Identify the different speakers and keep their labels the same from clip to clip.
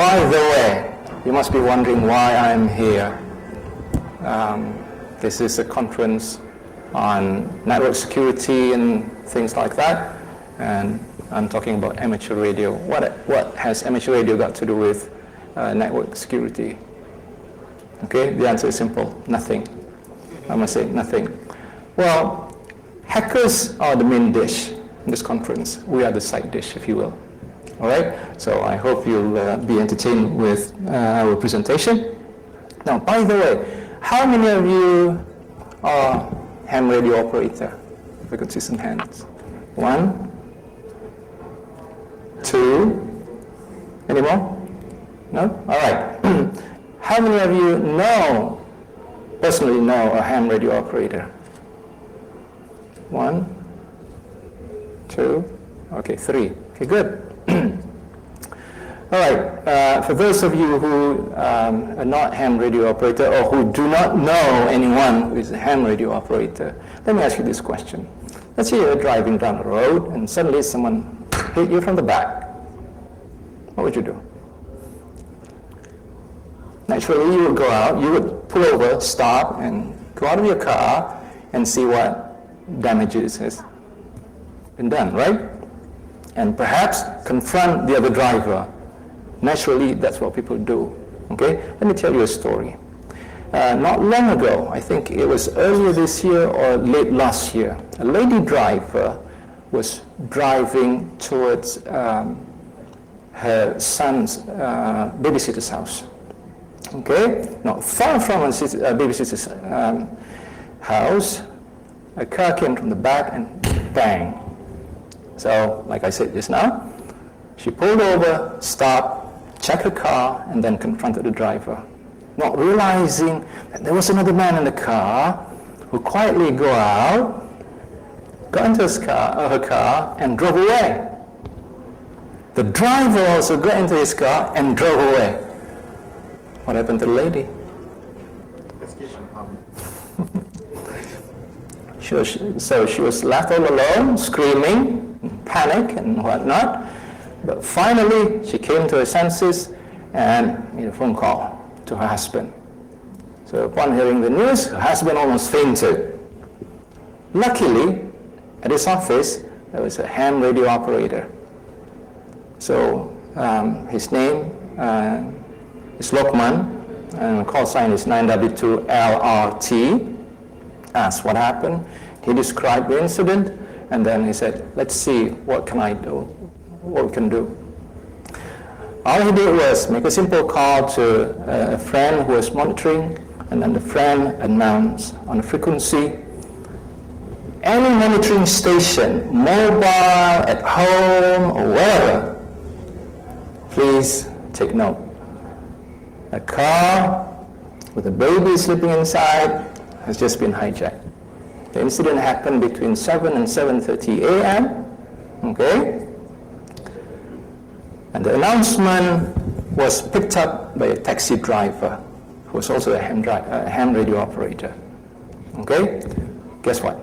Speaker 1: by the way, you must be wondering why I'm here. This is a conference on network security and things like that, and I'm talking about amateur radio. What has amateur radio got to do with network security? Okay, the answer is simple, nothing. I must say nothing. Well, hackers are the main dish in this conference. We are the side dish, if you will. All right, so I hope you'll be entertained with our presentation. Now, by the way, how many of you are ham radio operator? If I could see some hands. 1, 2, any more? No? All right. How many of you personally know a ham radio operator? 1, 2, okay, 3. Okay, good. All right, for those of you who are not ham radio operator or who do not know anyone who is a ham radio operator, let me ask you this question. Let's say you're driving down the road and suddenly someone hit you from the back. What would you do? Naturally, you would go out, you would pull over, stop, and go out of your car and see what damages has been done, right? And perhaps confront the other driver. Naturally, that's what people do. Okay? Let me tell you a story. Not long ago, I think it was earlier this year or late last year, a lady driver was driving towards her son's babysitter's house. Okay? Not far from her babysitter's house, a car came from the back and bang. So, like I said just now, she pulled over, stopped, checked her car, and then confronted the driver, not realizing that there was another man in the car who quietly got into her car and drove away. The driver also got into his car and drove away. What happened to the lady? So she was left all alone, screaming, panic and whatnot. But finally, she came to her senses and made a phone call to her husband. So upon hearing the news, her husband almost fainted. Luckily, at his office, there was a ham radio operator. So his name is Lokman, and the call sign is 9W2LRT. Asked what happened. He described the incident, and then he said, let's see, what can I do? What we can do. All he did was make a simple call to a friend who was monitoring, and then the friend announced on the frequency, any monitoring station, mobile, at home, or wherever, please take note. A car with a baby sleeping inside has just been hijacked. The incident happened between 7 and 7:30 a.m. Okay? And the announcement was picked up by a taxi driver who was also a ham radio operator. Okay? Guess what?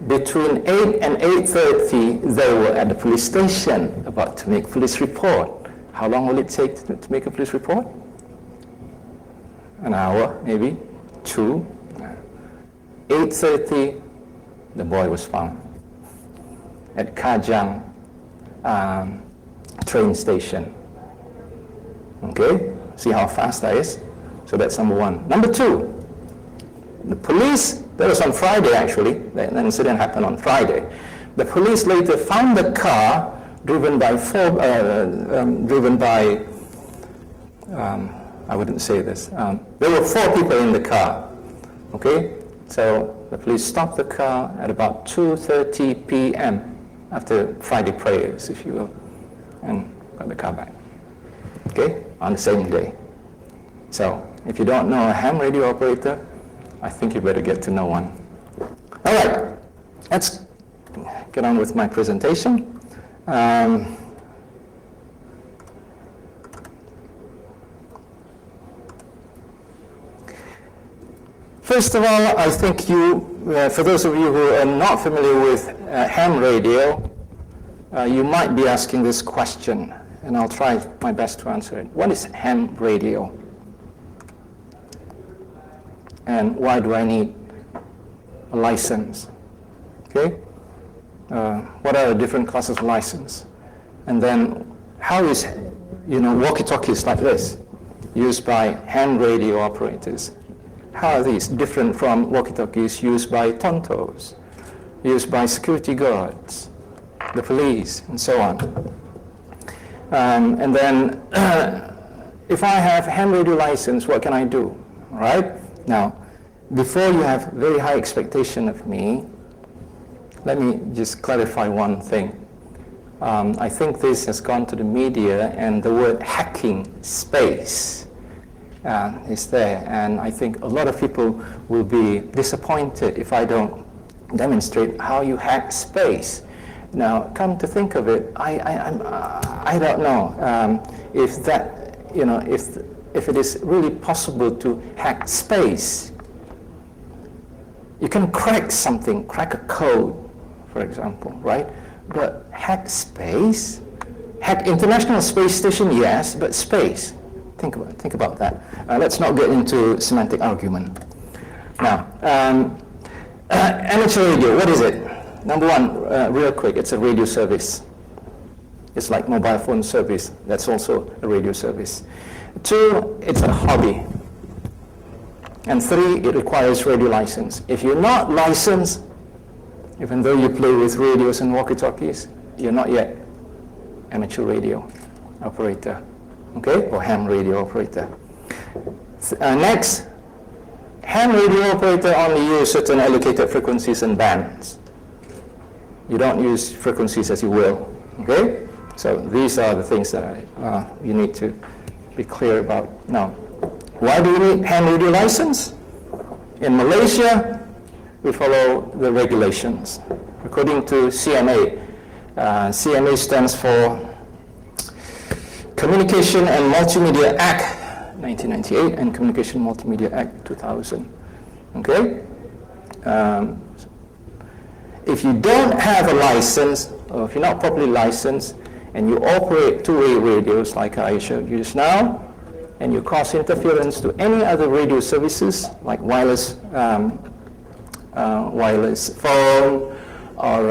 Speaker 1: Between 8 and 8:30, they were at the police station about to make police report. How long will it take to make a police report? An hour, maybe, 2. 8:30, the boy was found at Kajang train station. Okay, see how fast that is? So that's number one. Number two, the police, that was on Friday actually, the incident happened on Friday. The police later found the car driven by I wouldn't say this. There were 4 people in the car. Okay, so the police stopped the car at about 2:30 p.m. after Friday prayers, if you will, and got the car back. Okay, on the same day. So if you don't know a ham radio operator, I think you better get to know one. All right, let's get on with my presentation. First of all, I think for those of you who are not familiar with ham radio, you might be asking this question. and I'll try my best to answer it. What is ham radio? And why do I need a license? Okay? What are the different classes of license? And then how is, walkie-talkies like this used by ham radio operators? How are these different from walkie-talkies used by tontos, used by security guards, the police, and so on? And then if I have ham radio license, what can I do? All right? Now, before you have very high expectation of me, let me just clarify one thing. I think this has gone to the media, and the word hacking space is there, and I think a lot of people will be disappointed if I don't demonstrate how you hack space. Now, come to think of it, I don't know if that, if it is really possible to hack space. You can crack something, crack a code, for example, right? But hack space? Hack International Space Station, yes, but space. Think about that. Let's not get into semantic argument. Now, amateur radio, what is it? Number one, real quick, it's a radio service. It's like mobile phone service. That's also a radio service. Two, it's a hobby. And three, it requires radio license. If you're not licensed, even though you play with radios and walkie-talkies, you're not yet amateur radio operator, okay, or ham radio operator. Next, ham radio operator only use certain allocated frequencies and bands. You don't use frequencies as you will, okay? So these are the things that you need to be clear about. Now, why do we need ham radio license? In Malaysia, we follow the regulations. According to CMA, CMA stands for Communication and Multimedia Act 1998 and Communication Multimedia Act 2000. Okay? If you don't have a license, or if you're not properly licensed, and you operate two-way radios like I showed you just now, and you cause interference to any other radio services like wireless phone or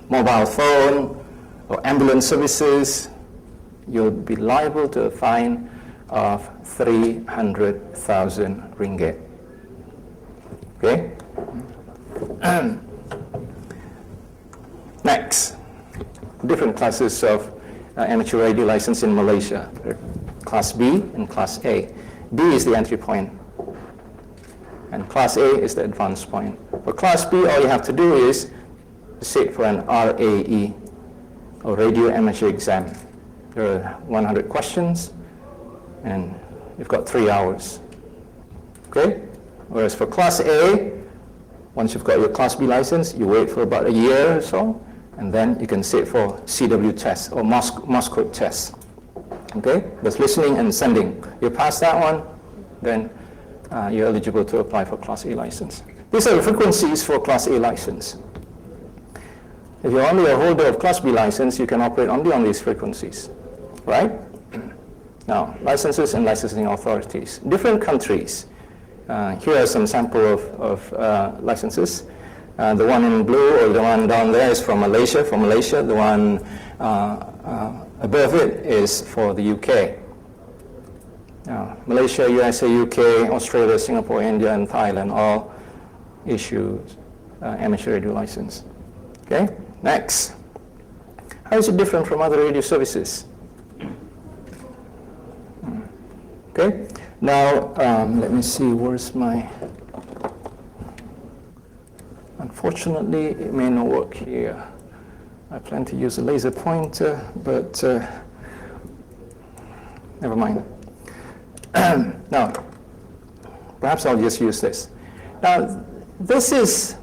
Speaker 1: mobile phone or ambulance services, you'll be liable to a fine of 300,000 ringgit. Okay? Next, different classes of amateur radio license in Malaysia. Class B and Class A. B is the entry point, and Class A is the advanced point. For Class B, all you have to do is sit for an RAE, or Radio Amateur Exam. There are 100 questions, and you've got 3 hours. Okay? Whereas for Class A, once you've got your Class B license, you wait for about a year or so, and then you can sit for CW test or Morse code test. Okay? That's listening and sending. You pass that one, then you're eligible to apply for Class A license. These are the frequencies for Class A license. If you're only a holder of Class B license, you can operate only on these frequencies, right? Now, licenses and licensing authorities. Different countries. Here are some sample of licenses. The one in blue, or the one down there, is from Malaysia. The one above it is for the UK. Malaysia, USA, UK, Australia, Singapore, India, and Thailand all issue amateur radio license. Okay, next. How is it different from other radio services? Okay, now let me see, where's my... Unfortunately, it may not work here. I plan to use a laser pointer, but never mind. Now, perhaps I'll just use this. Now, this is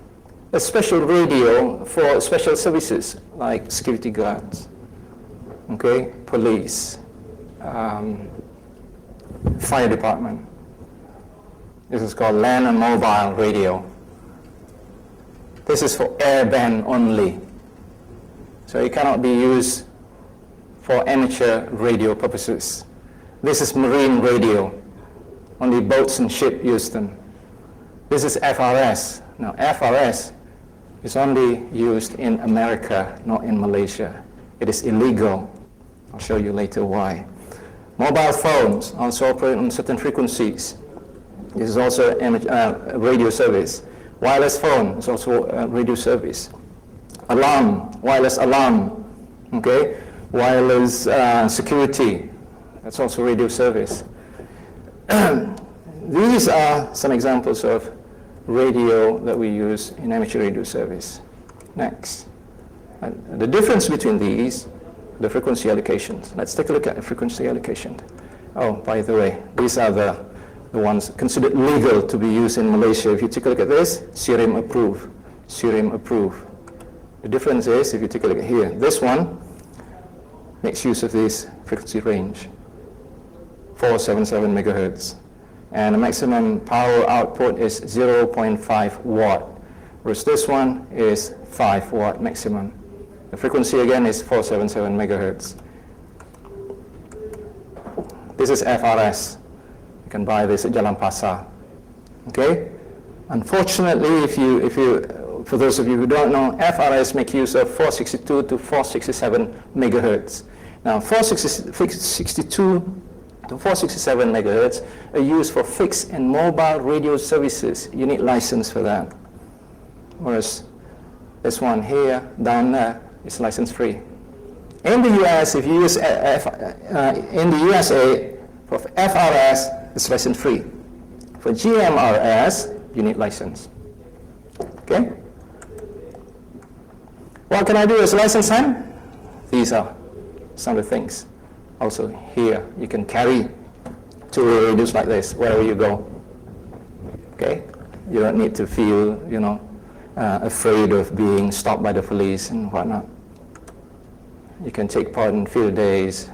Speaker 1: a special radio for special services like security guards, okay, police, fire department. This is called land and mobile radio. This is for airband only. So it cannot be used for amateur radio purposes. This is marine radio. Only boats and ships use them. This is FRS. Now, FRS is only used in America, not in Malaysia. It is illegal. I'll show you later why. Mobile phones also operate on certain frequencies. This is also a radio service. Wireless phone is also a radio service. Alarm, wireless alarm, okay? Wireless security, that's also radio service. These are some examples of radio that we use in amateur radio service. Next. The difference between these, the frequency allocations. Let's take a look at the frequency allocation. Oh, by the way, these are the ones considered legal to be used in Malaysia. If you take a look at this, SIRIM approved, SIRIM approved. The difference is, if you take a look at here, this one makes use of this frequency range, 477 megahertz. And the maximum power output is 0.5 watt, whereas this one is 5 watt maximum. The frequency again is 477 megahertz. This is FRS. You can buy this at Jalan Pasar. Okay? Unfortunately, for those of you who don't know, FRS make use of 462 to 467 megahertz. Now, 462 to 467 megahertz are used for fixed and mobile radio services. You need license for that. Whereas this one here, down there, is license free. In the US, if you use in the USA, for FRS, it's license free. For GMRS, you need license. Okay? What can I do as a license hand? These are some of the things. Also here, you can carry two radios like this wherever you go. Okay? You don't need to feel, afraid of being stopped by the police and whatnot. You can take part in field days,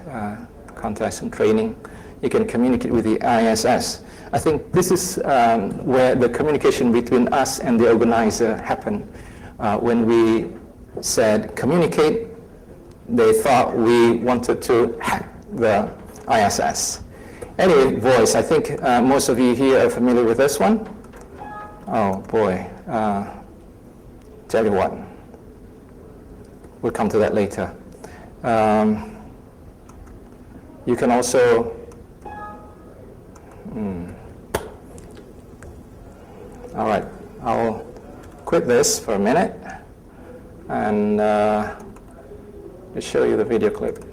Speaker 1: contests and training. You can communicate with the ISS. I think this is where the communication between us and the organizer happened. When we said communicate, they thought we wanted to hack the ISS. Anyway, voice. I think most of you here are familiar with this one. Oh boy. Tell you what. We'll come to that later. You can also all right, I'll quit this for a minute and just show you the video clip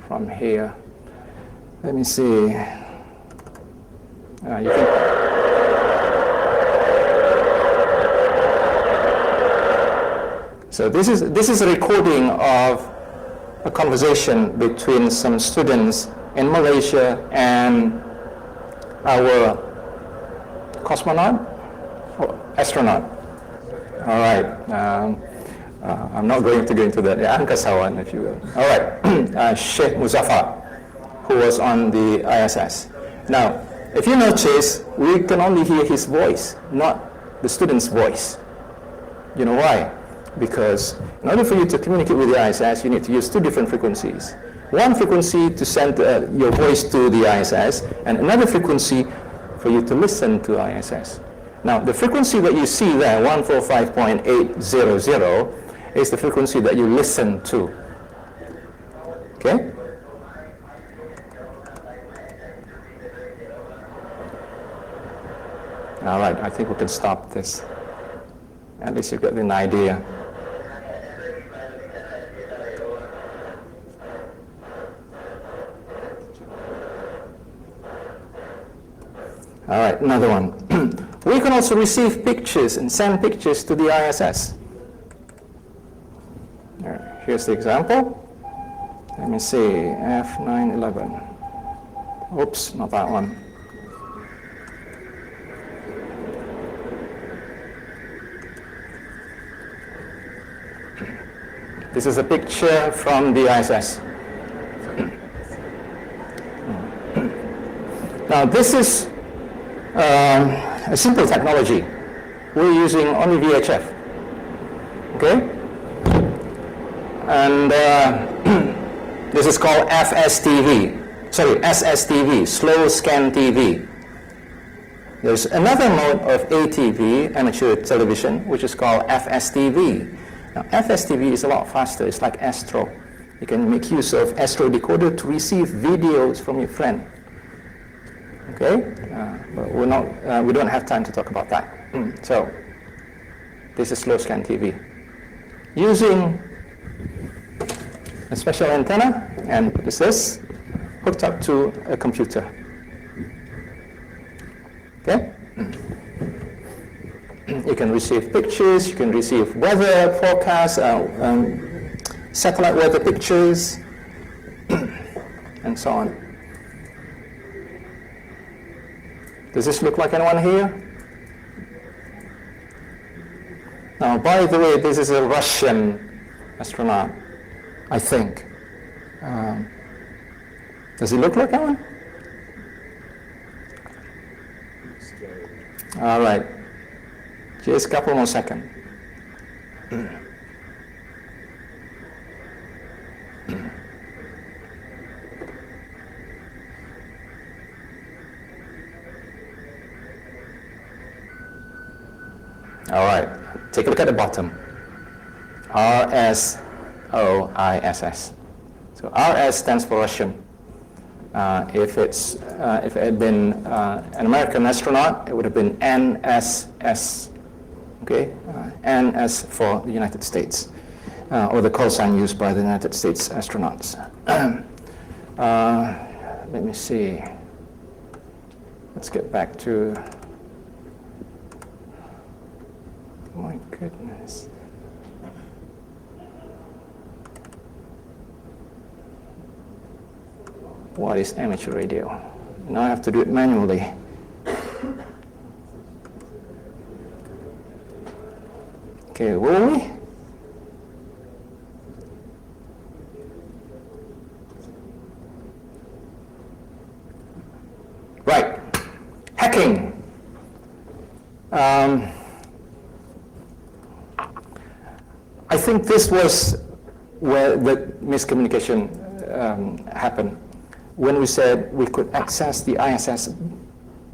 Speaker 1: from here. Let me see. You can. So this is a recording of a conversation between some students in Malaysia and our cosmonaut or astronaut. All right. I'm not going to go into that. Angkasawan, if you will. All right. Sheikh Muzaffar, who was on the ISS. Now, if you notice, we can only hear his voice, not the student's voice. You know why? Because in order for you to communicate with the ISS, you need to use two different frequencies. One frequency to send your voice to the ISS, and another frequency for you to listen to ISS. Now, the frequency that you see there, 145.800, is the frequency that you listen to. Okay? All right, I think we can stop this. At least you've got an idea. All right, another one. We can also receive pictures and send pictures to the ISS. All right, here's the example. Let me see, F911. Oops, not that one. This is a picture from the ISS. Now, this is a simple technology. We're using only VHF. Okay? And This is called SSTV, slow scan TV. There's another mode of ATV, amateur television, which is called FSTV. Now, FSTV is a lot faster. It's like Astro. You can make use of Astro decoder to receive videos from your friend. Okay, but we don't have time to talk about that. So, this is slow scan TV. Using a special antenna, and this hooked up to a computer. Okay? You can receive pictures, you can receive weather forecasts, satellite weather pictures, and so on. Does this look like anyone here? Now, by the way, this is a Russian astronaut, I think. Does he look like anyone? All right. Just a couple more seconds. All right. Take a look at the bottom. RSOISS. So RS stands for Russian. If it had been an American astronaut, it would have been NSS. Okay, NS for the United States, or the call sign used by the United States astronauts. Let me see. Let's get back to. My goodness. What is amateur radio? Now I have to do it manually. Okay, where are we? Right, hacking. I think this was where the miscommunication happened. When we said we could access the ISS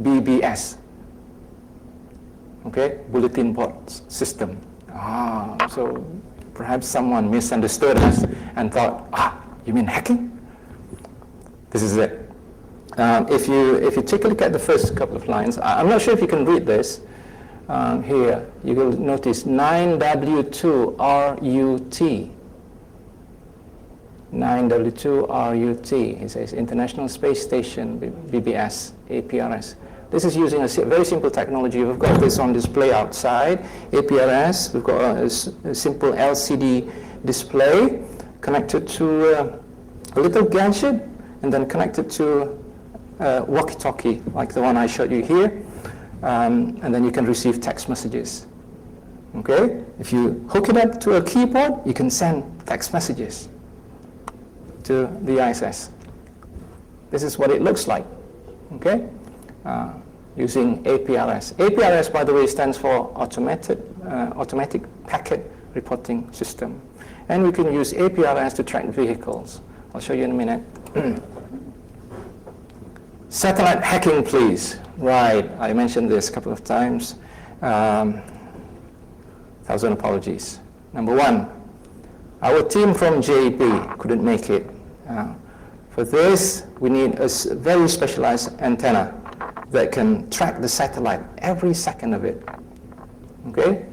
Speaker 1: BBS, okay, bulletin board system. So perhaps someone misunderstood us and thought, you mean hacking? This is it. If you take a look at the first couple of lines, I'm not sure if you can read this. Here, you will notice 9W2RUT. 9W2RUT. It says International Space Station, BBS, APRS. This is using a very simple technology. We've got this on display outside, APRS. We've got a simple LCD display connected to a little gadget, and then connected to a walkie-talkie, like the one I showed you here. And then you can receive text messages. Okay? If you hook it up to a keyboard, you can send text messages to the ISS. This is what it looks like. Okay? Using APRS. APRS, by the way, stands for Automatic Packet Reporting System. And we can use APRS to track vehicles. I'll show you in a minute. Satellite hacking, please. Right, I mentioned this a couple of times. 1,000 apologies. Number one, our team from JP couldn't make it. For this, we need a very specialized antenna that can track the satellite every second of it. Okay?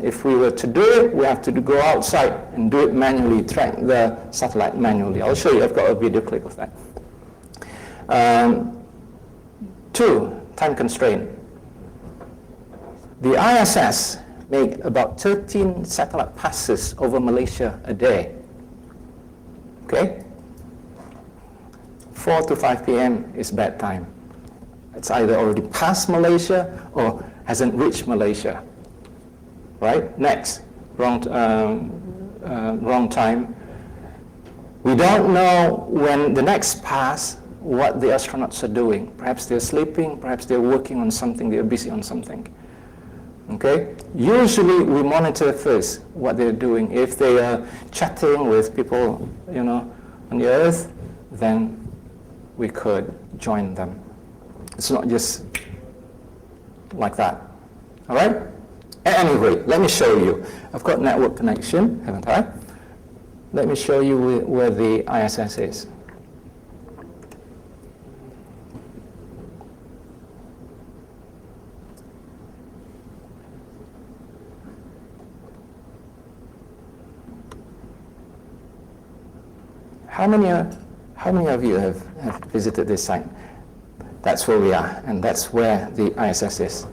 Speaker 1: If we were to do it, we have to go outside and do it manually, track the satellite manually. I'll show you, I've got a video clip of that. 2, time constraint. The ISS make about 13 satellite passes over Malaysia a day. Okay? 4 to 5 p.m. is bad time. It's either already past Malaysia or hasn't reached Malaysia. Right? Next, wrong time. We don't know when the next pass what the astronauts are doing. Perhaps they're sleeping, perhaps they're working on something, they're busy on something. Okay? Usually we monitor first what they're doing. If they are chatting with people, on the earth, then we could join them. It's not just like that. All right? At any rate, let me show you. I've got network connection, haven't I? Let me show you where the ISS is. How many of you have visited this site? That's where we are, and that's where the ISS is.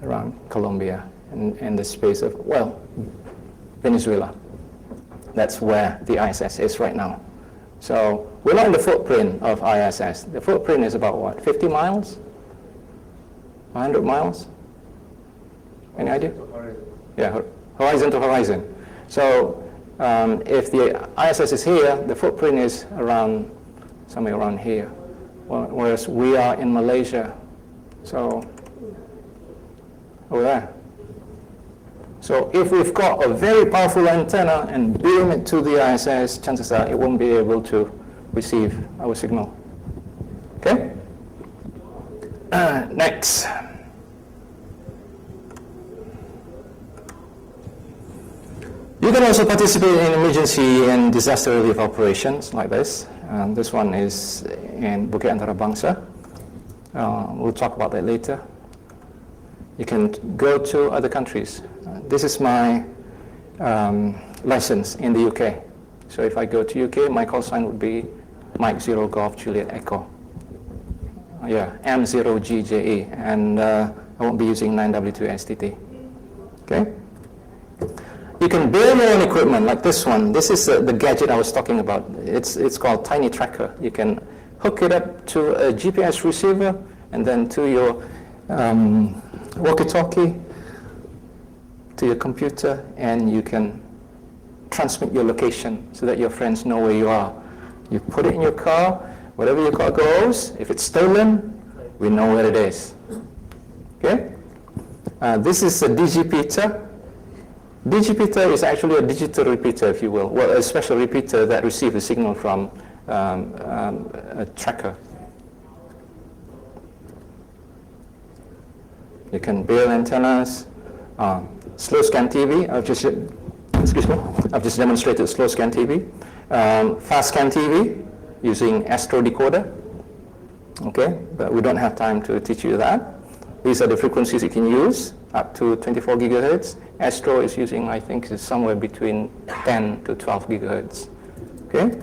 Speaker 1: Around Colombia, in the space of, Venezuela. That's where the ISS is right now. So we're not in the footprint of ISS. The footprint is about what, 50 miles? 100 miles? Any idea? Yeah, horizon to horizon. So if the ISS is here, the footprint is around, somewhere around here. Whereas we are in Malaysia, so over there. So if we've got a very powerful antenna and beam it to the ISS, chances are it won't be able to receive our signal. Okay? Next. You can also participate in emergency and disaster relief operations like this. This one is in Bukit Antarabangsa. We'll talk about that later. You can go to other countries. This is my license in the UK. So if I go to UK, my call sign would be Mike 0 Golf Juliet Echo. M0GJE, and I won't be using 9W2STT. Okay? You can build your own equipment like this one. This is the gadget I was talking about. It's called Tiny Tracker. You can hook it up to a GPS receiver and then to your walkie-talkie, to your computer, and you can transmit your location so that your friends know where you are. You put it in your car, wherever your car goes. If it's stolen, we know where it is. Okay? This is a digipeater. Digipeater is actually a digital repeater, if you will, a special repeater that receives a signal from a tracker. You can build antennas, slow scan TV. I've just demonstrated slow scan TV, fast scan TV using Astro decoder. Okay, but we don't have time to teach you that. These are the frequencies you can use, up to 24 gigahertz. Astro is using, I think, is somewhere between 10 to 12 gigahertz. Okay?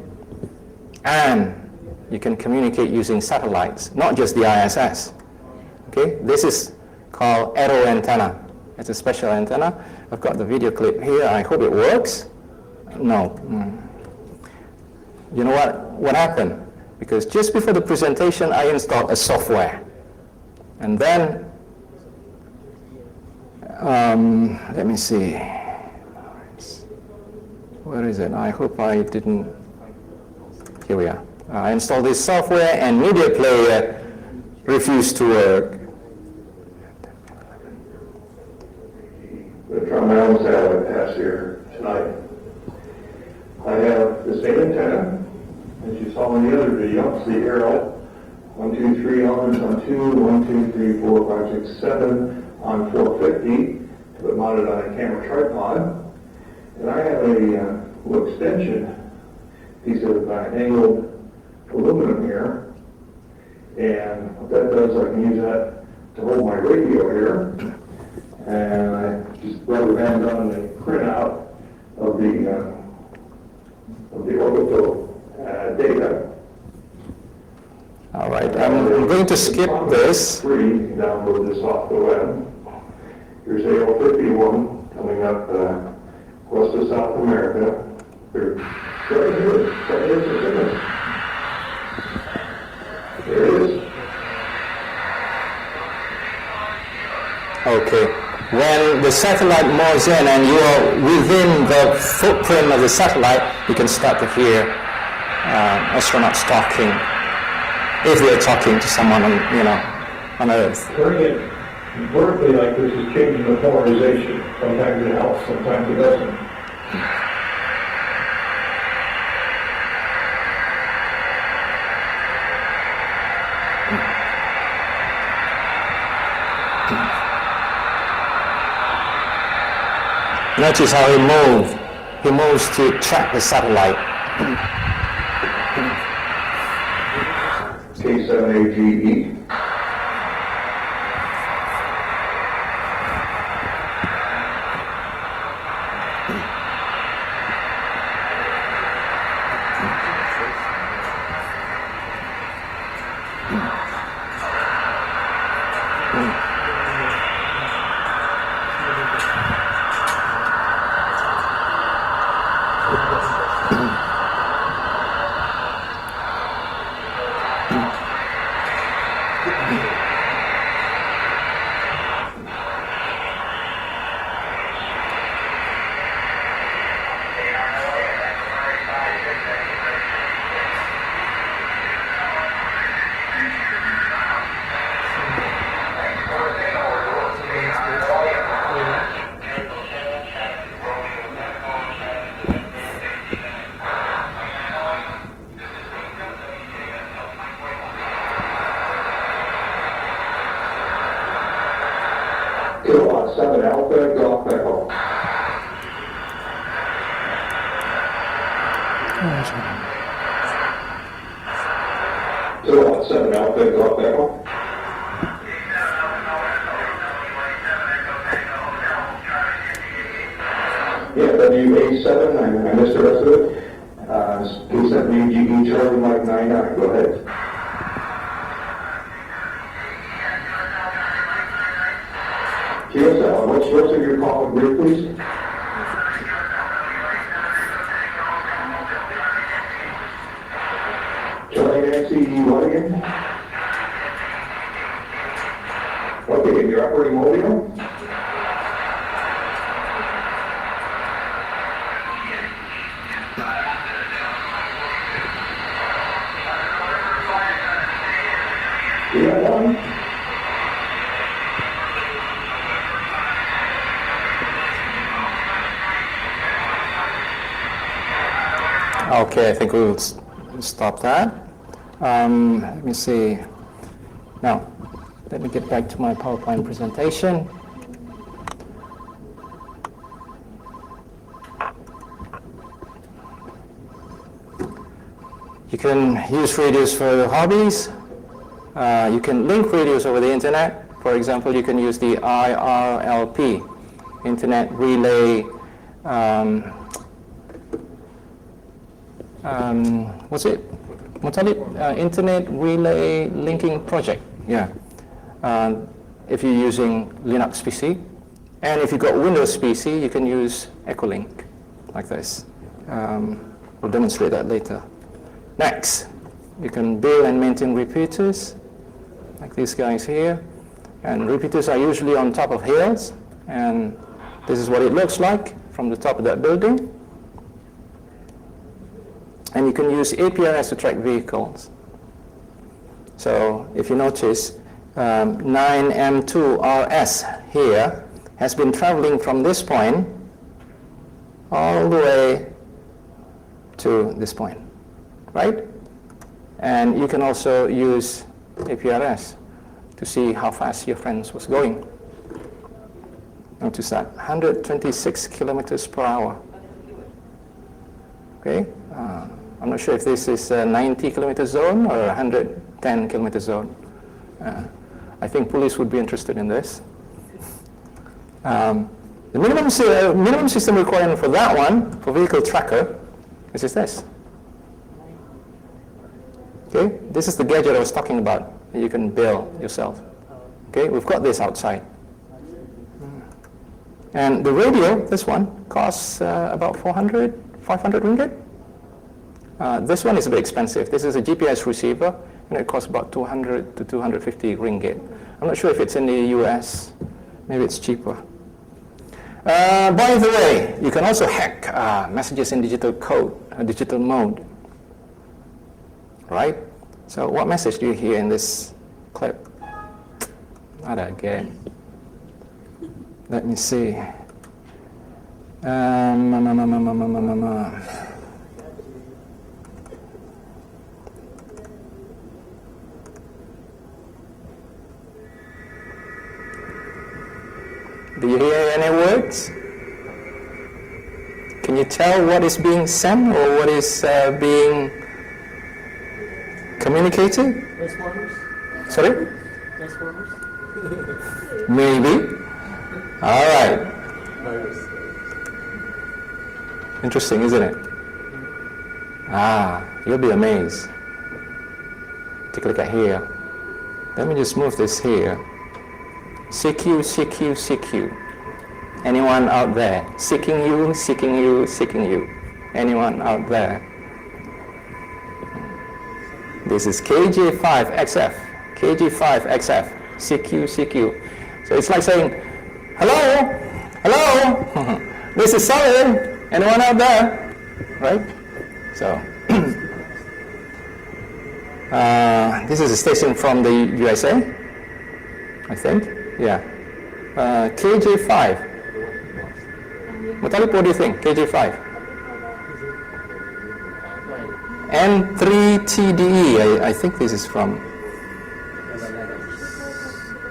Speaker 1: And you can communicate using satellites, not just the ISS. Okay? This is called Aero antenna. It's a special antenna. I've got the video clip here. I hope it works. No. You know what happened? Because just before the presentation, I installed a software. And then, let me see. Where is it? I hope I didn't. Here we are. I installed this software and media player refused to work.
Speaker 2: The Trombone satellite pass here tonight. I have the same antenna as you saw in the other video. It's the arrow. 1, 2, 3 elements on 2, 1, 2, 3, 4, 5, 6, 7 on 450, but mounted on a camera tripod. And I have a little extension piece of angled aluminum here. And what that does, I can use that to hold my radio here. And I just rubber band on the printout of the orbital data.
Speaker 1: All right, I'm going to skip this.
Speaker 2: Free, you can download this off the web. Here's AL51 coming up west of South America. There it is.
Speaker 1: Okay. When the satellite moves in and you are within the footprint of the satellite, you can start to hear astronauts talking, if they're talking to someone, on Earth.
Speaker 2: Turning it vertically like this is changing the polarization. Sometimes it helps, sometimes it doesn't.
Speaker 1: Notice how he moves. He moves to track the satellite.
Speaker 2: K7AGE. Kilowatt 7 Alpha, Golf Echo. Kilowatt 7 Alpha, Golf Echo. Yeah, WA7, I missed the rest of it. K7AGE, Charlie Mike 99, go ahead. QSL, what's in your call and grid, please? Charlie Nancy, what again? Okay, and your operating mobile? Yeah, one.
Speaker 1: Okay, I think we'll stop that. Let me see. Now, let me get back to my PowerPoint presentation. You can use radios for your hobbies. You can link radios over the internet. For example, you can use the IRLP, Internet Relay, what's it? Internet Relay Linking Project. Yeah. If you're using Linux PC, and if you've got Windows PC, you can use Echolink, like this. We'll demonstrate that later. Next, you can build and maintain repeaters, like these guys here. And repeaters are usually on top of hills, and this is what it looks like from the top of that building. And you can use APRS to track vehicles. So if you notice, 9M2RS here has been traveling from this point all the way to this point, right? And you can also use APRS to see how fast your friend was going. Notice that, 126 kilometers per hour. Okay, I'm not sure if this is a 90 kilometer zone or a 110 kilometer zone. I think police would be interested in this. The minimum system requirement for that one, for vehicle tracker, is this. Okay, this is the gadget I was talking about that you can build yourself. Okay, we've got this outside. And the radio, this one, costs about 500 ringgit. This one is a bit expensive. This is a GPS receiver, and it costs about 200 to 250 ringgit. I'm not sure if it's in the US. Maybe it's cheaper. By the way, you can also hack messages in digital code, digital mode. Right? So what message do you hear in this clip? Ada again. Let me see. Do you hear any words? Can you tell what is being sent or what is being communicated?
Speaker 3: Transformers?
Speaker 1: Sorry?
Speaker 3: Transformers?
Speaker 1: Maybe. All right.
Speaker 3: MARES.
Speaker 1: Interesting, isn't it? You'll be amazed. Take a look at here. Let me just move this here. CQ, CQ, CQ. Anyone out there? Seeking you, seeking you, seeking you. Anyone out there? This is KJ5XF. KJ5XF. CQ, CQ. So it's like saying, hello, hello, this is Solid. Anyone out there? Right? So, this is a station from the USA, I think. Yeah. KJ5. Mutalib, what do you think? KJ5. N3TDE, I think this is from.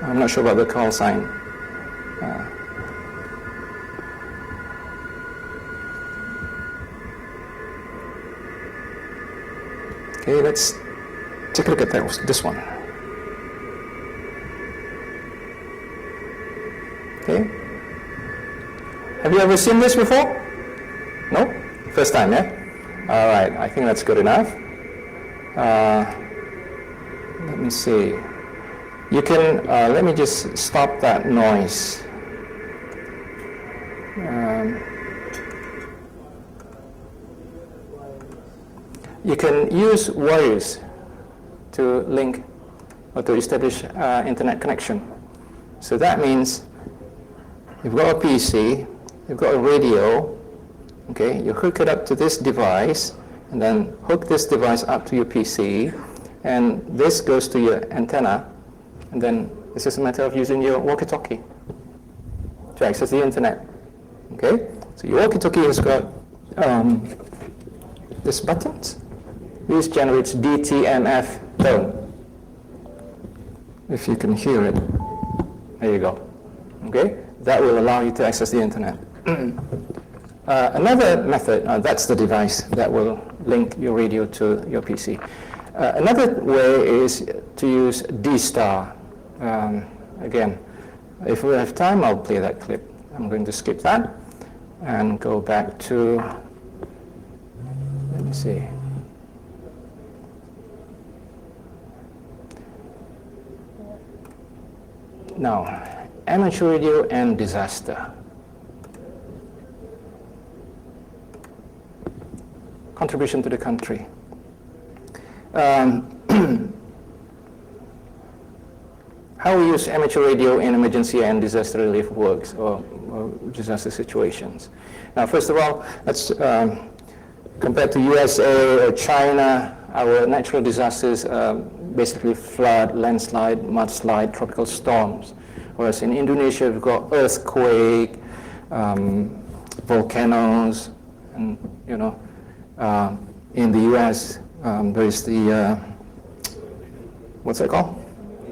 Speaker 1: I'm not sure about the call sign. Okay, let's take a look at this one. Okay. Have you ever seen this before? No? First time, yeah? All right, I think that's good enough. Let me see. You can, let me just stop that noise. You can use wires to link or to establish internet connection. So that means you've got a PC, you've got a radio, okay, you hook it up to this device, and then hook this device up to your PC, and this goes to your antenna, and then it's just a matter of using your walkie-talkie to access the internet, okay? So your walkie-talkie has got this buttons. This generates DTMF tone. If you can hear it, there you go, okay? That will allow you to access the internet. Another method, that's the device that will link your radio to your PC. Another way is to use D-Star. Again, if we have time, I'll play that clip. I'm going to skip that and go back to, let me see. Now, amateur radio and disaster. Contribution to the country. How we use amateur radio in emergency and disaster relief works or disaster situations. Now, first of all, let's compared to USA or China, our natural disasters basically flood, landslide, mudslide, tropical storms. Whereas in Indonesia, we've got earthquake, volcanoes, and you know, in the US, there is the what's it called?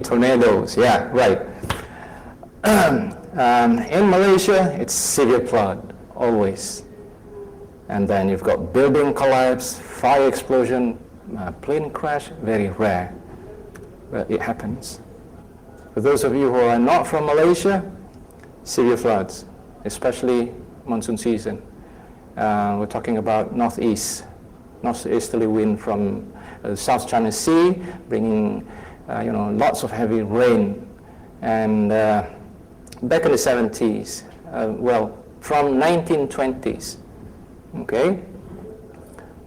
Speaker 1: Tornadoes. Yeah, right. In Malaysia, it's severe flood always, and then you've got building collapse, fire explosion, plane crash. Very rare, but it happens. For those of you who are not from Malaysia, severe floods, especially monsoon season. We're talking about northeasterly wind from the South China Sea, bringing lots of heavy rain. And back in the 70s, from 1920s, okay,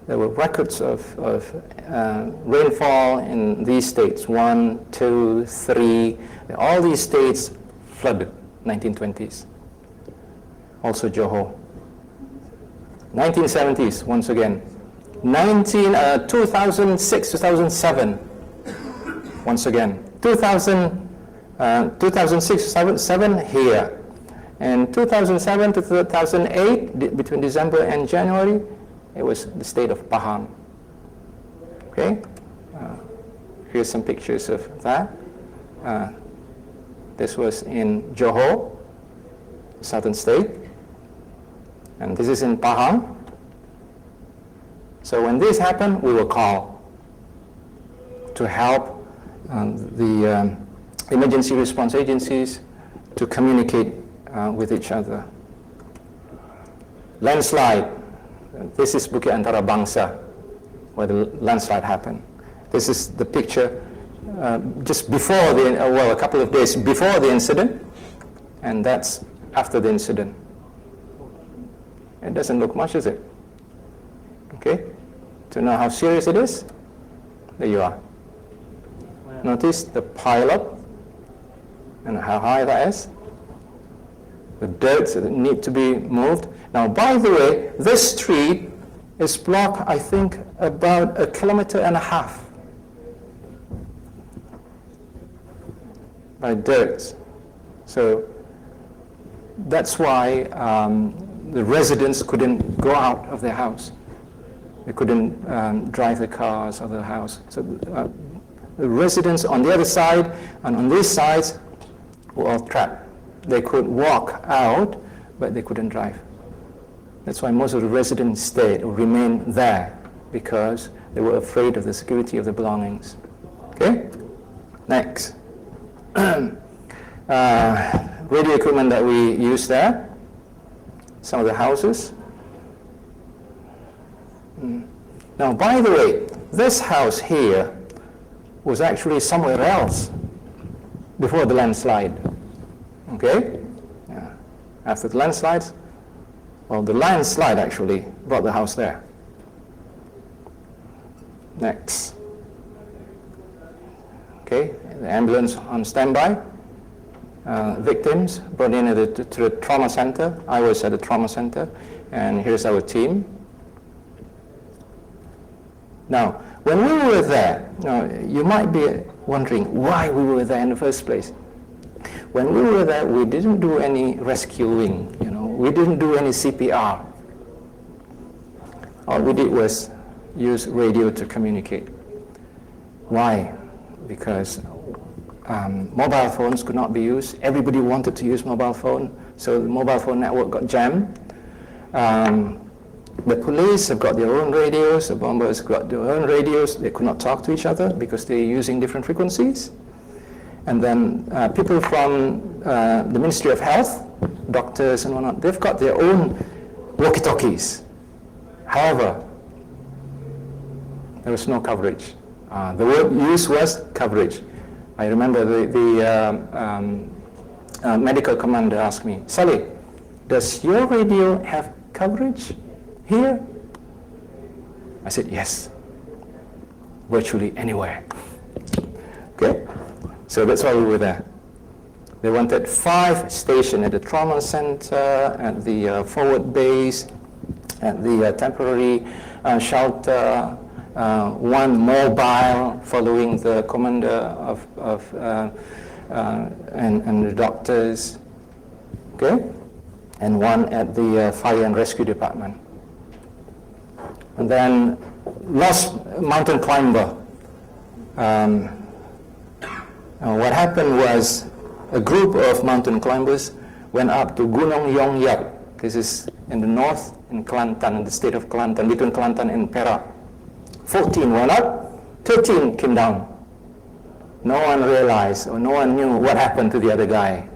Speaker 1: there were records of rainfall in these states, 1, 2, 3. All these states flooded 1920s. Also Johor. 1970s, once again. 2006, 2007, once again. 2009, 2006, 2007 here. And 2007 to 2008, between December and January, it was the state of Pahang. Okay? Here's some pictures of that. This was in Johor, southern state. And this is in Pahang. So when this happened, we were called to help the emergency response agencies to communicate with each other. Landslide. This is Bukit Antara Bangsa, where the landslide happened. This is the picture just before the, a couple of days before the incident, and that's after the incident. It doesn't look much, is it? Okay? To know how serious it is, there you are. Notice the pile-up and how high that is. The dirt that need to be moved. Now, by the way, this street is blocked, I think, about 1.5 kilometers by dirt. So that's why the residents couldn't go out of their house. They couldn't drive their cars out of the house. So the residents on the other side and on these sides were all trapped. They could walk out, but they couldn't drive. That's why most of the residents stayed or remained there, because they were afraid of the security of their belongings. Okay? Next. Radio equipment that we use there. Some of the houses. Now, by the way, this house here was actually somewhere else before the landslide. Okay? Yeah. After the landslides, well, the landslide actually brought the house there. Next. Okay, the ambulance on standby. Victims brought in to the trauma center. I was at the trauma center, and here's our team. Now, when we were there, you might be wondering why we were there in the first place. When we were there, we didn't do any rescuing, we didn't do any CPR. All we did was use radio to communicate. Why? Because mobile phones could not be used. Everybody wanted to use mobile phone, so the mobile phone network got jammed. The police have got their own radios, the bombers got their own radios. They could not talk to each other because they're using different frequencies. And then people from the Ministry of Health, doctors and whatnot, they've got their own walkie-talkies. However, there was no coverage. The word used was coverage. I remember the medical commander asked me, "Sally, does your radio have coverage here?" I said, "Yes, virtually anywhere." Okay, so that's why we were there. They wanted 5 stations at the trauma center, at the forward base, at the temporary shelter, 1 mobile following the commander and the doctors, okay, and 1 at the fire and rescue department. And then lost mountain climber. What happened was a group of mountain climbers went up to Gunung Yongyak. This is in the north, in Kelantan, in the state of Kelantan, between Kelantan and Perak. 14 went up, 13 came down. No one realized, or no one knew what happened to the other guy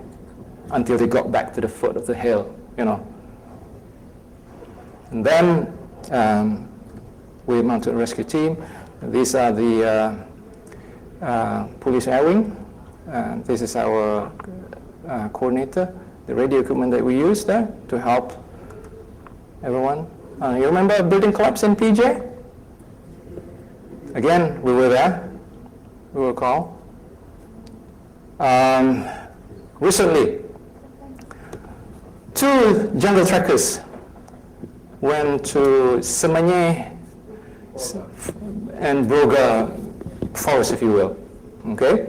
Speaker 1: until they got back to the foot of the hill, And then we mounted a rescue team. These are the police air wing. This is our coordinator, the radio equipment that we use there to help everyone. You remember a building collapse in PJ? Again, we were there. We were called. Recently, 2 jungle trekkers went to Semanye and Broga forest, if you will. Okay?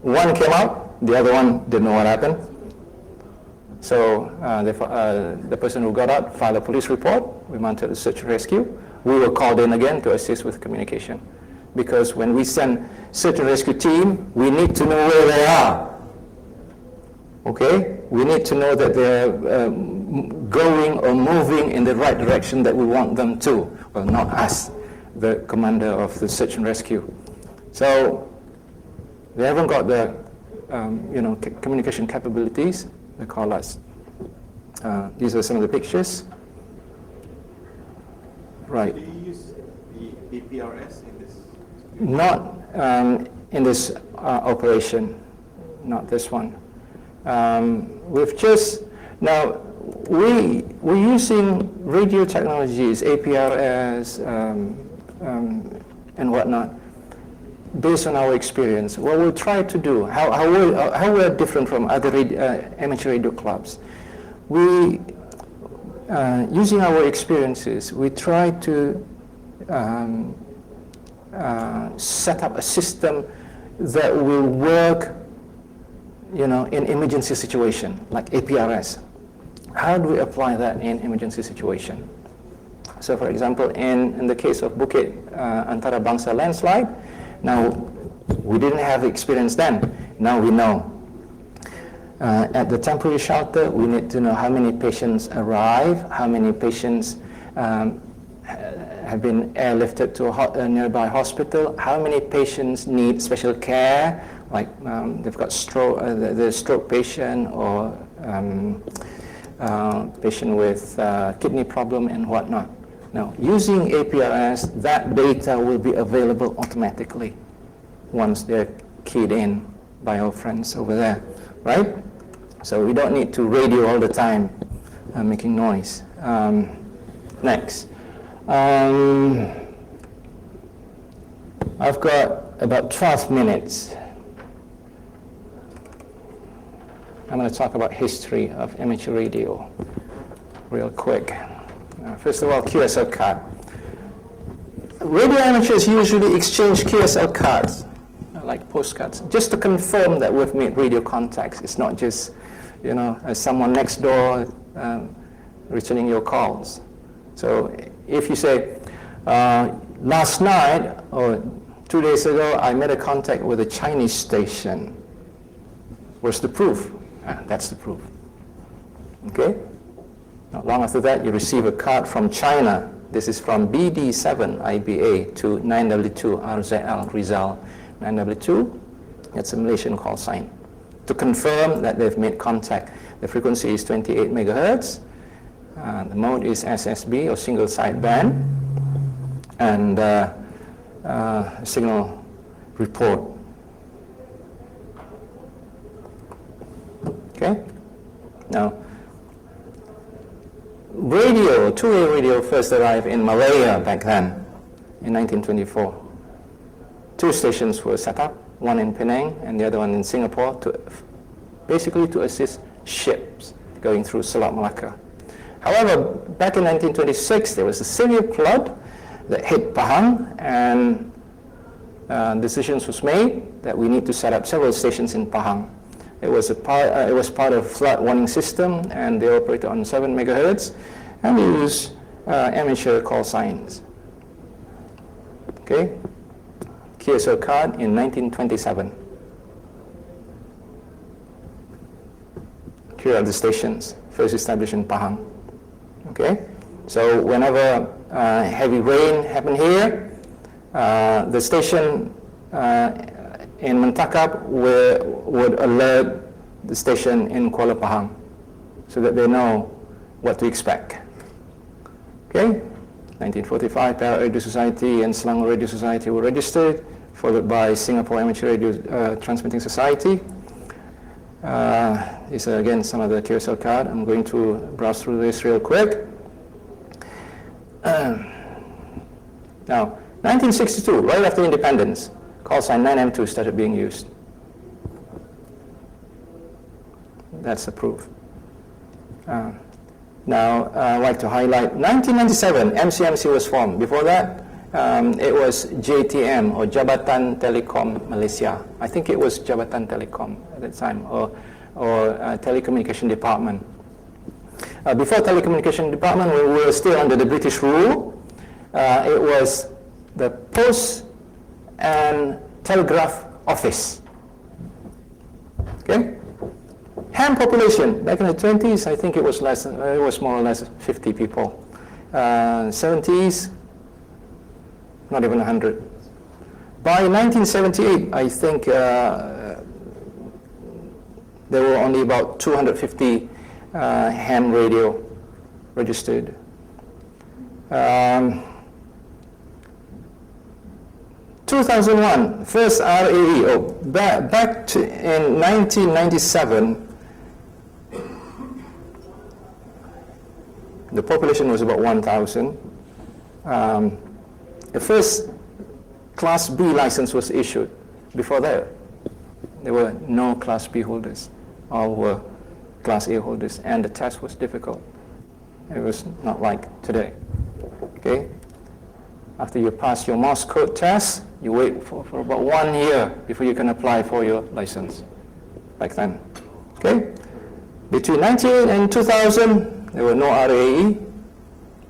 Speaker 1: One came out, the other one didn't know what happened. So the person who got out filed a police report. We mounted a search and rescue. We were called in again to assist with communication. Because when we send search and rescue team, we need to know where they are. Okay? We need to know that they're going or moving in the right direction that we want them to. Well, not us, the commander of the search and rescue. So they haven't got the communication capabilities. They call us. These are some of the pictures. Right.
Speaker 3: Do you use the APRS in this?
Speaker 1: Not in this operation, not this one. We're using radio technologies, APRS, and whatnot, based on our experience. What we'll try to do, how we're different from other amateur radio clubs. We, using our experiences, we try to set up a system that will work, in emergency situation, like APRS. How do we apply that in emergency situation? So, for example, in the case of Bukit Antarabangsa landslide, now we didn't have experience then. Now we know. At the temporary shelter, we need to know how many patients arrive, how many patients have been airlifted to a nearby hospital, how many patients need special care, like they've got stroke, the stroke patient or patient with kidney problem and whatnot. Now, using APRS, that data will be available automatically once they're keyed in by our friends over there, right? So we don't need to radio all the time making noise. Next. I've got about 12 minutes. I'm going to talk about history of amateur radio real quick. First of all, QSL card. Radio amateurs usually exchange QSL cards, like postcards, just to confirm that we've made radio contacts. It's not just, someone next door returning your calls. So if you say, last night or 2 days ago, I made a contact with a Chinese station. Where's the proof? That's the proof. Okay? Not long after that, you receive a card from China. This is from BD7 IBA to 9W2 RZL Rizal. 9W2, that's a Malaysian call sign. To confirm that they've made contact. The frequency is 28 megahertz. The mode is SSB or single sideband. And signal report. Okay? Now, radio, two-way radio first arrived in Malaya back then, in 1924. 2 stations were set up, one in Penang and the other one in Singapore, basically to assist ships going through Selat Malacca. However, back in 1926, there was a severe flood that hit Pahang, and decisions was made that we need to set up several stations in Pahang. It was part of flood warning system, and they operated on 7 megahertz, and we use amateur call signs. Okay, QSL card in 1927. Here are the stations first established in Pahang. Okay, so whenever heavy rain happened here, the station in Mentakap would alert the station in Kuala Pahang so that they know what to expect. Okay, 1945, Perak Radio Society and Selangor Radio Society were registered, followed by Singapore Amateur Radio Transmitting Society. These are again some of the QSL card. I'm going to browse through this real quick. Now, 1962, right after independence, call sign 9M2 started being used. That's the proof. Now, I'd like to highlight 1997, MCMC was formed. Before that, it was JTM, or Jabatan Telekom Malaysia. I think it was Jabatan Telekom at that time, or Telecommunication Department. Before Telecommunication Department, we were still under the British rule. It was the Post and Telegraph Office. Okay? Ham population, back in the 20s, I think it was less, it was more or less 50 people. 70s, not even 100. By 1978, I think there were only about 250 ham radio registered. 2001, first RAE. Back in 1997, the population was about 1,000. The first Class B license was issued. Before that, there were no Class B holders. All were Class A holders, and the test was difficult. It was not like today. Okay? After you pass your Morse code test, you wait for about 1 year before you can apply for your license. Back then. Okay? Between 1998 and 2000, there were no RAE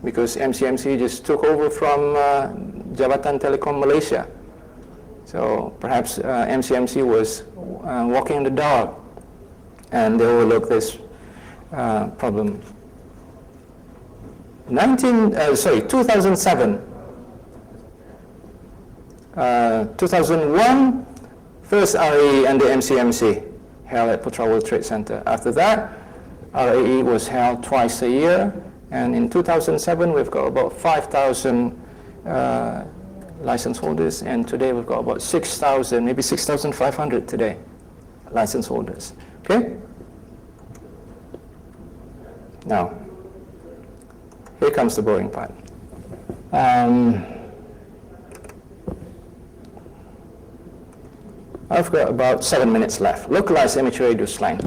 Speaker 1: because MCMC just took over from Jabatan Telekom Malaysia. So perhaps MCMC was walking in the dark and they overlooked this problem. 2007. 2001, first RAE under MCMC held at Putra World Trade Center. After that, RAE was held twice a year, and in 2007 we've got about 5,000 license holders, and today we've got about 6,000, maybe 6,500 today, license holders. Okay? Now, here comes the boring part. I've got about 7 minutes left. Localized amateur radio slang.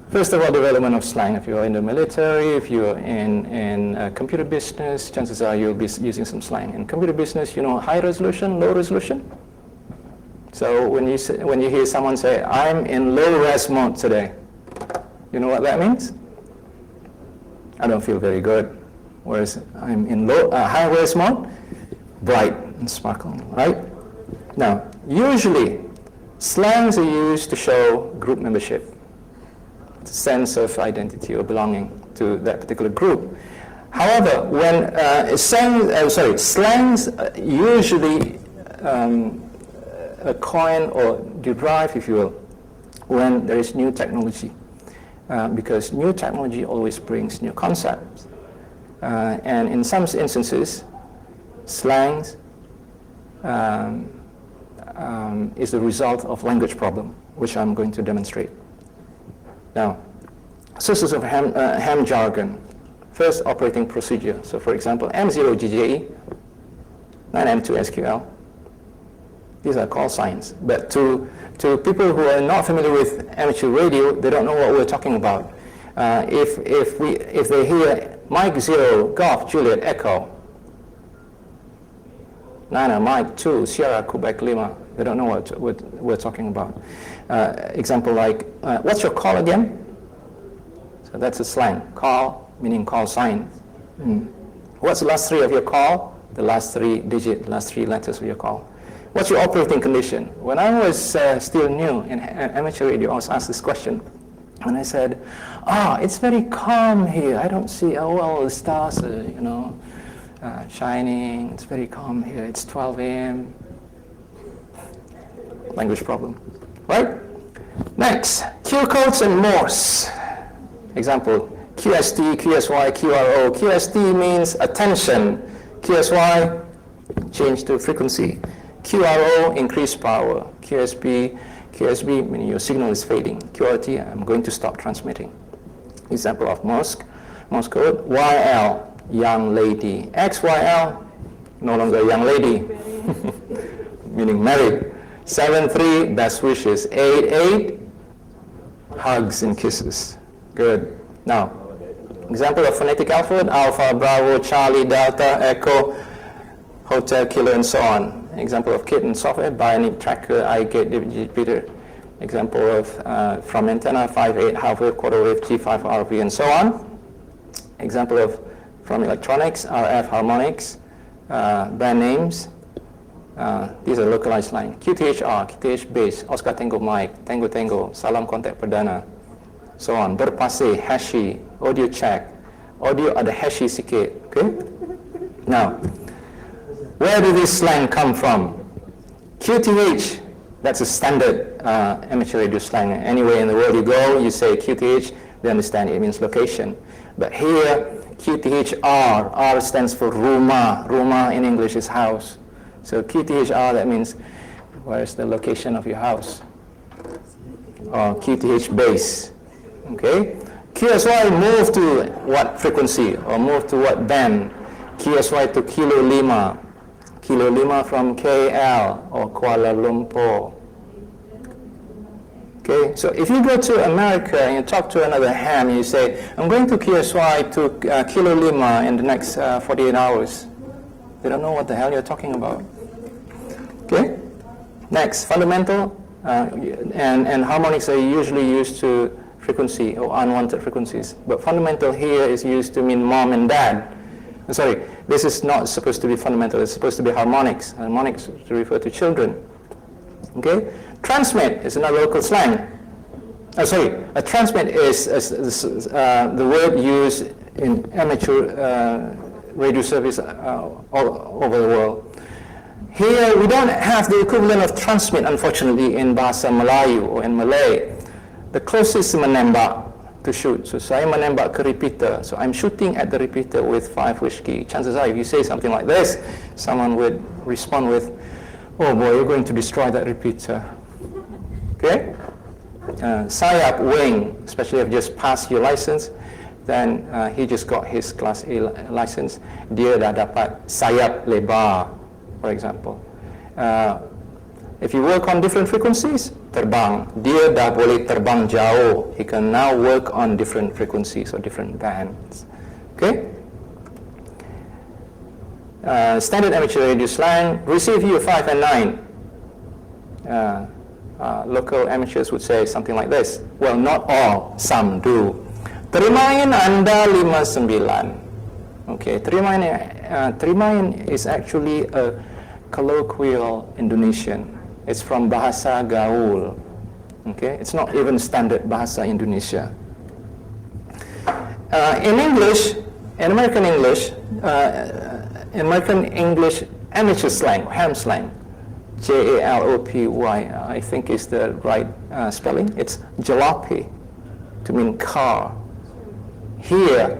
Speaker 1: First of all, development of slang. If you're in the military, if you're in computer business, chances are you'll be using some slang. In computer business, you know high resolution, low resolution. So when you hear someone say, "I'm in low res mode today," you know what that means? I don't feel very good. Whereas I'm in high res mode, bright and sparkling, right? Now, usually, slangs are used to show group membership, sense of identity or belonging to that particular group. However, when slangs usually coin or derive, if you will, when there is new technology, because new technology always brings new concepts. And in some instances, slangs is the result of language problem, which I'm going to demonstrate. Now, sources of ham jargon. First, operating procedure. So, for example, M0GJE, 9M2SQL. These are call signs. But to people who are not familiar with amateur radio, they don't know what we're talking about. If they hear Mike 0, Golf, Juliet, Echo, Nana, Mike 2, Sierra, Quebec, Lima, they don't know what we're talking about. Example like, what's your call again? So that's a slang. Call, meaning call sign. What's the last three of your call? The last three letters of your call. What's your operating condition? when I was still new in amateur radio, I was asked this question. And I said, it's very calm here. I don't see, the stars are, shining. It's very calm here. It's 12 a.m. Language problem, right? Next, Q codes and Morse. Example, QST, QSY, QRO. QST means attention. QSY, change to frequency. QRO, increase power. QSB, meaning your signal is fading. QRT, I'm going to stop transmitting. Example of Morse code. YL, young lady. XYL, no longer young lady, meaning married. 7-3, best wishes. 8-8, hugs and kisses. Good. Now, example of phonetic alphabet: Alpha, Bravo, Charlie, Delta, Echo. hotel, kilo, and so on. Example of kit and software, bionic tracker, eye gate, repeater. Example of from antenna, 5/8, half wave, quarter wave, G5 RV, and so on. Example of from electronics, RF harmonics, brand names. These are localized line. QTHR, QTH base, Oscar Tango mic, Tango Tango, Salam Contact Perdana, so on. Berpasih, hashi, audio check. Audio ada hashi sikit, okay? Now, where did this slang come from? QTH, that's a standard amateur radio slang. Anywhere in the world you go, you say QTH, they understand it means location. But here, QTHR, R stands for rumah. Rumah in English is house. So QTHR, that means where's the location of your house? Or QTH base, okay? QSY move to what frequency or move to what band? QSY to Kilo Lima. Kilo Lima from KL or Kuala Lumpur. Okay, so if you go to America and you talk to another ham and you say, I'm going to QSY to Kilo Lima in the next 48 hours. They don't know what the hell you're talking about. Okay, next, fundamental and harmonics are usually used to frequency or unwanted frequencies. But fundamental here is used to mean mom and dad. Sorry, this is not supposed to be fundamental, it's supposed to be harmonics. Harmonics to refer to children. Okay? Transmit is another local slang. A transmit is the word used in amateur radio service all over the world. Here, we don't have the equivalent of transmit, unfortunately, in Bahasa Melayu or in Malay. The closest is menembak, to shoot. So saya menembak ke repeater. So I'm shooting at the repeater with 5 whiskey. Chances are, if you say something like this, someone would respond with, oh boy, you're going to destroy that repeater. Okay? Sayap, wing, especially if you just passed your license, then he just got his Class A license. Dia dah dapat sayap lebar, for example. If you work on different frequencies, terbang. Dia dah boleh terbang jauh. He can now work on different frequencies or different bands. Okay? Standard amateur radio slang, receive you 5 and 9. Local amateurs would say something like this. Well, not all, some do. Terimain anda 59. Okay, terimain is actually a colloquial Indonesian. It's from Bahasa Gaul. Okay, it's not even standard Bahasa Indonesia. In English, in American English amateur slang, ham slang, Jalopy, I think is the right spelling. It's jalopy, to mean car. Here,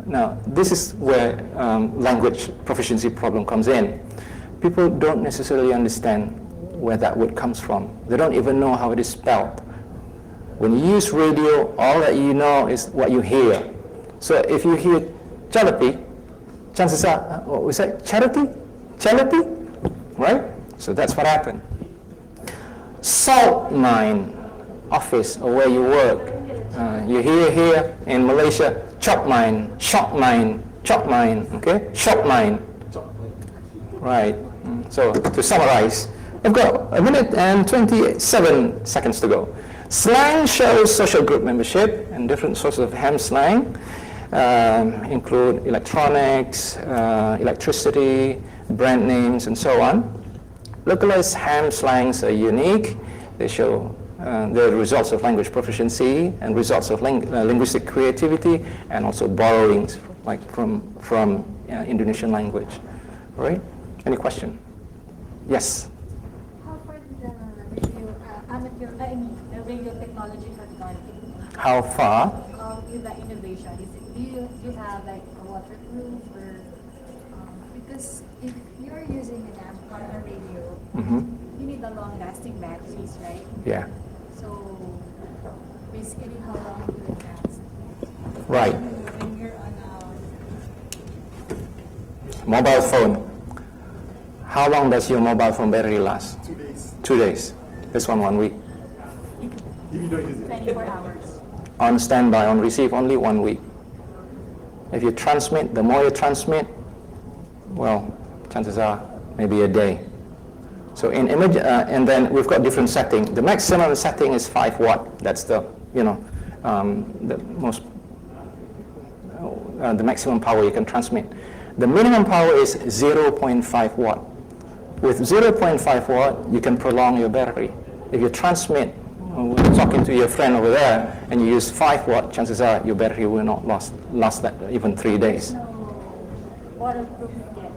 Speaker 1: now this is where language proficiency problem comes in. People don't necessarily understand where that word comes from. They don't even know how it is spelled. When you use radio, all that you know is what you hear. So if you hear jalopy, chances are, what was that, charity? Jalopy? Right? So that's what happened. Salt mine, office or where you work. You hear here in Malaysia, chop mine, okay? Shop mine. Right. So to summarize, I've got 1 minute and 27 seconds to go. Slang shows social group membership, and different sources of ham slang include electronics, electricity, brand names, and so on. Localized ham slangs are unique. They show the results of language proficiency and results of linguistic creativity, and also borrowings like from Indonesian language. All right? Any question? Yes.
Speaker 4: How far did the radio technology has gone?
Speaker 1: How far?
Speaker 4: With the innovation, do you have like a waterproof or because if you're using an amp on a radio, you need a long-lasting batteries, right?
Speaker 1: Yeah.
Speaker 4: So basically, how long will it last?
Speaker 1: Right.
Speaker 4: When you're on a
Speaker 1: Mobile phone. How long does your mobile phone battery last?
Speaker 3: 2 days.
Speaker 1: 2 days. This one 1 week.
Speaker 3: If you don't use it.
Speaker 4: 24 hours.
Speaker 1: On standby, on receive, only 1 week. If you transmit, the more you transmit, well, chances are maybe a day. So in image, and then we've got different settings. The maximum setting is 5 watt. That's the, the most, the maximum power you can transmit. The minimum power is 0.5 watt. With 0.5 watt, you can prolong your battery. If you transmit, when you're talking to your friend over there, and you use 5 watt, chances are your battery will not last that even 3 days.
Speaker 4: No waterproof yet.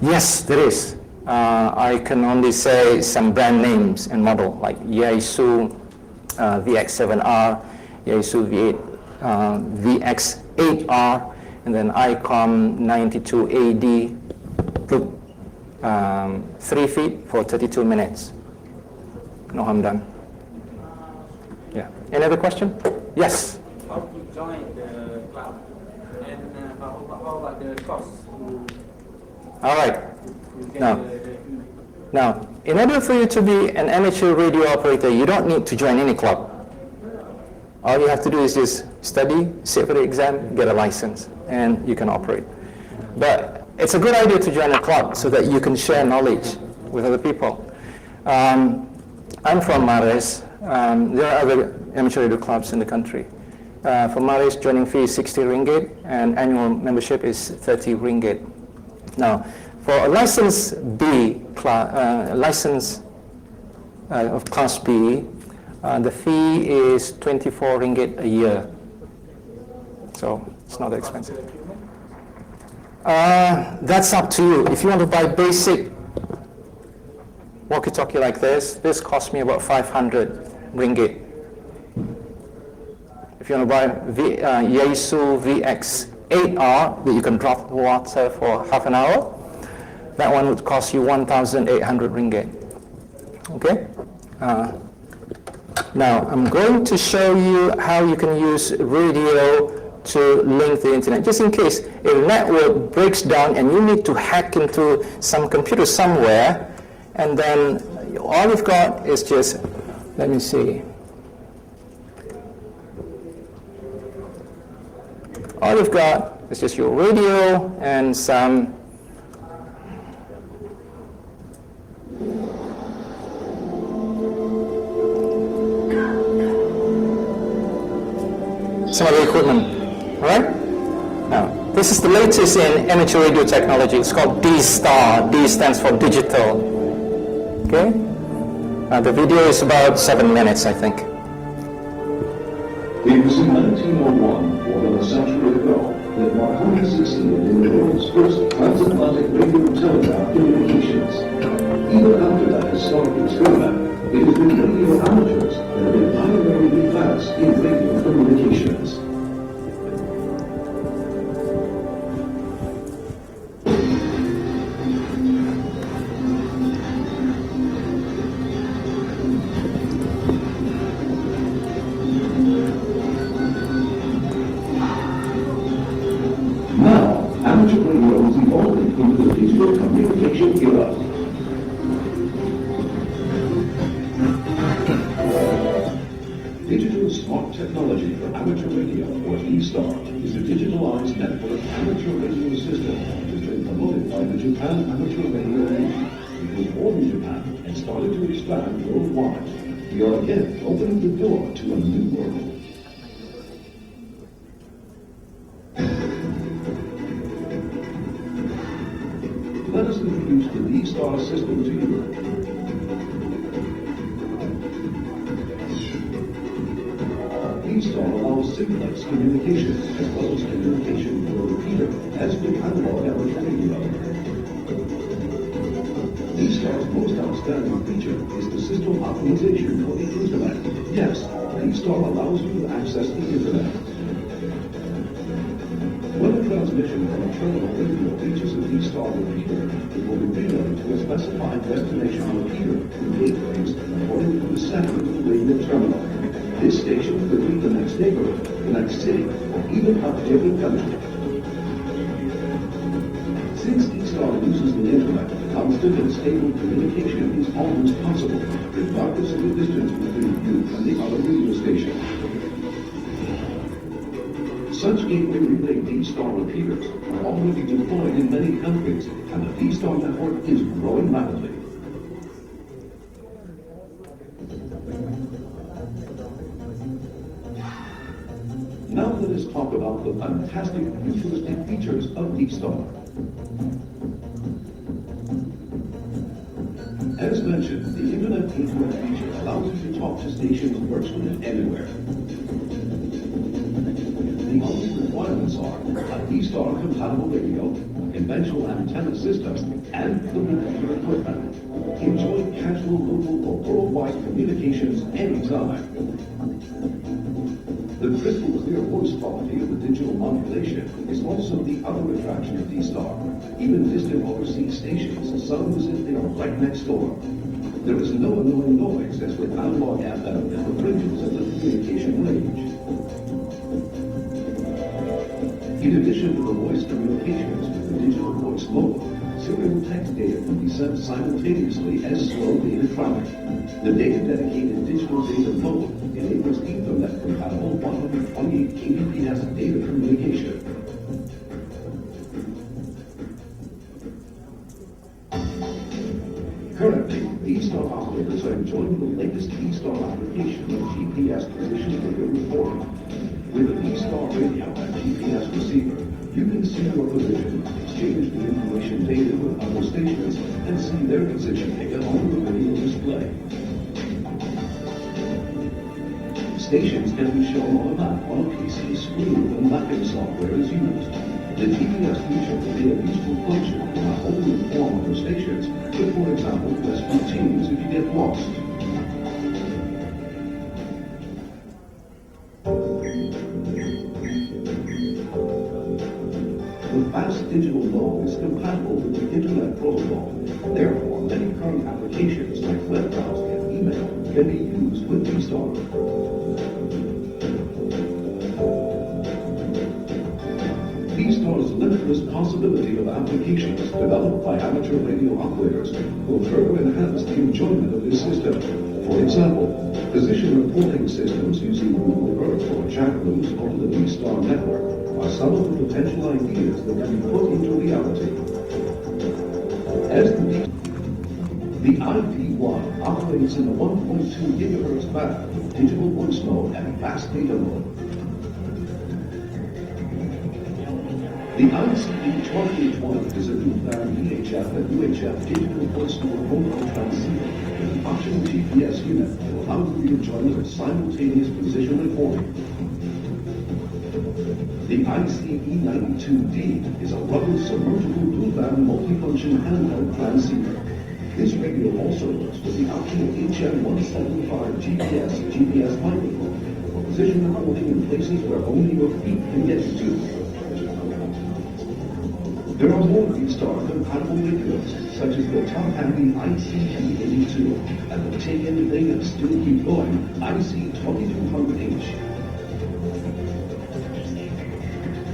Speaker 1: Yes, there is. I can only say some brand names and model, like Yaesu VX7R, Yaesu V8, VX8R, and then ICOM 92AD, 3 feet for 32 minutes. No harm done. Yeah. Any other question? Yes?
Speaker 3: How to join the club? And how about the cost?
Speaker 1: All right.
Speaker 3: You get
Speaker 1: Now, in order for you to be an amateur radio operator, you don't need to join any club. All you have to do is just study, sit for the exam, get a license, and you can operate. But it's a good idea to join a club so that you can share knowledge with other people. I'm from MARES. There are other amateur radio clubs in the country. For MARES, joining fee is 60 ringgit, and annual membership is 30 ringgit. Now, for a license B, license of Class B, the fee is 24 ringgit a year. So it's not expensive. That's up to you. If you want to buy basic walkie-talkie like this cost me about 500 ringgit. If you want to buy Yaesu VX8R that you can drop the water for half an hour, that one would cost you 1,800 ringgit. Okay? Now, I'm going to show you how you can use radio to link the internet, just in case a network breaks down and you need to hack into some computer somewhere, and then all you've got is just, let me see. All you've got is just your radio and some other equipment. All right? Now, this is the latest in amateur radio technology. It's called D-Star. D stands for digital. Okay? The video is about 7 minutes, I think.
Speaker 5: It was in 1901, more than a century ago, that Marconi succeeded in the world's first transatlantic radio telegraph communications. Even after that historic experiment, it has been radio amateurs that have been pioneering advance in radio communications. Amateur radio is evolving into the digital communication era. Digital Smart Technology for Amateur Radio, or D-Star, is a digitalized network amateur radio system that has been promoted by the Japan Amateur Radio League. It was born in Japan and started to expand worldwide. We are again opening the door to a new world. Let us introduce the D-Star system to you. D-Star allows simplex communication as well as communication with a repeater as with analog amateur radio. D-Star's most outstanding feature is the system optimization for the internet. Yes, D-Star allows you to access the internet. When a transmission from a terminal radio reaches a D-Star repeater, it will be relayed to a specified destination repeater in gateways according to the setting of the radio terminal. This station could be the next neighborhood, the next city, or even a different country. Since D-Star uses the internet, constant and stable communication is almost possible, regardless of the distance between you and the other radio station. Such gateway relay D-Star repeaters are already deployed in many countries, and the D-Star network is growing rapidly. Now let us talk about the fantastic futuristic features of D-Star. As mentioned, the Internet Gateway feature allows you to talk to stations virtually anywhere. The only requirements are a D-Star compatible radio, conventional antenna system, and the repeater equipment. Enjoy casual, local, or worldwide communications anytime. The crystal clear voice quality of the digital modulation is also the other attraction of D-Star. Even distant overseas stations sound as if they are right next door. There is no annoying noise as with analog FM that infringes on the communication range. In addition to the voice communications with the digital voice mode, serial text data can be sent simultaneously as slow data traffic. The data-dedicated digital data mode enables Ethernet-compatible 128 kbps data communication. Currently, D-Star operators are enjoying the latest D-Star application of GPS position radio reporting. With a D-Star radio and GPS receiver, you can see your position, exchange the information data with other stations, and see their position data on the radio display. Stations can be shown on a map on a PC screen when mapping software is used. The GPS feature can be a useful function to not only inform other stations, but for example, less routines if you get lost. The fast digital mode is compatible with the Internet Protocol. Therefore, many current applications like web browsing and email can be used with D-Star. D-Star's limitless possibility of applications developed by amateur radio operators will further enhance the enjoyment of this system. For example, position reporting systems using Google Earth or chat rooms over the D-Star network are some of the potential ideas that can be put into reality. As the IP1 operates in the 1.2 GHz band with digital voice mode and fast data mode. The ICE-2820 is a dual-band VHF and UHF digital voice mode mobile transceiver with an optional GPS unit to allow the enjoyment of simultaneous position reporting. The ICE-92D is a rubber submergible dual-band multifunction handheld transceiver. This radio also works with the optional HM175 GPS microphone for position recording in places where only your feet can get to. There are more D-Star compatible radios, such as the top-handy ICE-82 and the take anything and still keep going IC-2200H.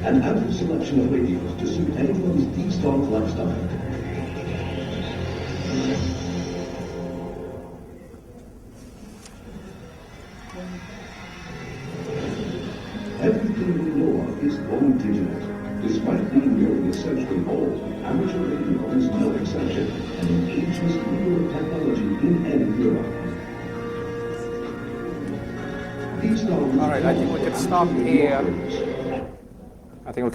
Speaker 5: An ample selection of radios to suit anyone's D-Star lifestyle. Everything we know of is going digital. Despite being nearly a century old, amateur radio is no exception and an ageless leader of technology in any era.
Speaker 1: All right, I think we can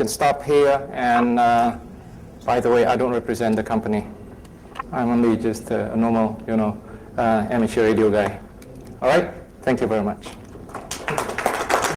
Speaker 1: stop here. And by the way, I don't represent the company. I'm only just a normal, amateur radio guy. All right, thank you very much.